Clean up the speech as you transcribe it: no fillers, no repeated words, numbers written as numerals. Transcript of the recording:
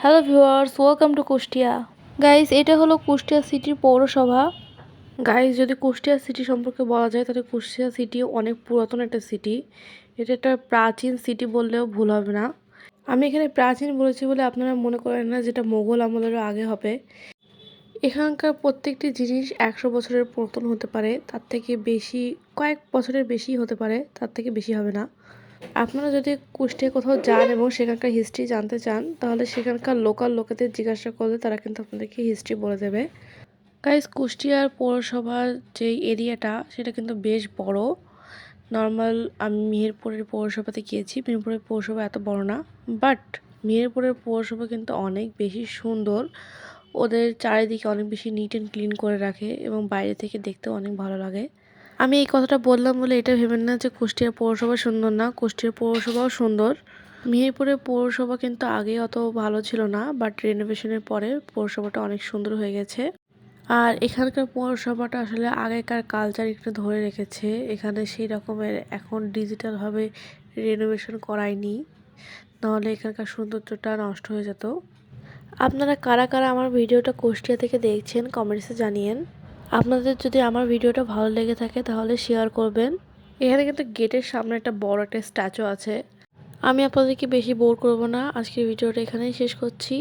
Hello viewers, welcome to Kushtia. Guys, এটা হলো কুষ্টিয়া সিটির পৌরসভা। গাইস, যদি কুষ্টিয়া সিটি সম্পর্কে বলা যায় তাহলে কুষ্টিয়া সিটি অনেক পুরাতন একটা সিটি। এটা একটা প্রাচীন সিটি বললেও ভুল হবে না। আমি এখানে প্রাচীন বলেছি বলে আপনারা মনে করেন না যেটা মোগল আমলেরও আগে হবে। এখানকার প্রত্যেকটি জিনিস 100 বছরের পুরাতন হতে পারে, তার থেকে বেশি, কয়েক বছরের বেশি হতে পারে, তার থেকে বেশি হবে না। আপনারা যদি কুষ্টিয়া কোথাও যান এবং সেখানকার হিস্ট্রি জানতে চান তাহলে সেখানকার লোকাল লোকেদের জিজ্ঞাসা করলে তারা কিন্তু আপনাদেরকে হিস্ট্রি বলে দেবে। গাইস, কুষ্টিয়ার পৌরসভার যেই এরিয়াটা সেটা কিন্তু বেশ বড়। নর্মাল আমি মেহেরপুরের পৌরসভাতে গিয়েছি, মেহেরপুরের পৌরসভা এত বড় না, বাট মেহেরপুরের পৌরসভা কিন্তু অনেক বেশি সুন্দর। ওদের চারিদিকে অনেক বেশি নিট অ্যান্ড ক্লিন করে রাখে এবং বাইরে থেকে দেখতেও অনেক ভালো লাগে। আমি এই কথাটা বললাম বলে এটা ভেবেন না যে কুষ্টিয়া পৌরসভা সুন্দর না, কুষ্টিয়া পৌরসভাও সুন্দর। মেহেরপুরের পৌরসভা কিন্তু আগে অত ভালো ছিল না, বাট রেনোভেশনের পরে পৌরসভাটা অনেক সুন্দর হয়ে গেছে। আর এখানকার পৌরসভাটা আসলে আগেকার কালচার একটু ধরে রেখেছে। এখানে সেই রকমের এখন ডিজিটালভাবে রেনোভেশন করায়নি, নাহলে এখানকার সৌন্দর্যটা নষ্ট হয়ে যেত। আপনারা কারা কারা আমার ভিডিওটা কুষ্টিয়া থেকে দেখছেন কমেন্টসে জানিয়েন। আপনাদের যদি আমার ভিডিওটা ভালো লেগে থাকে তাহলে শেয়ার করবেন। এখানে কিন্তু গেটের সামনে একটা বড় একটা স্ট্যাচু আছে। আমি আপনাদেরকে বেশি বোর করব না, আজকের ভিডিওটা এখানেই শেষ করছি।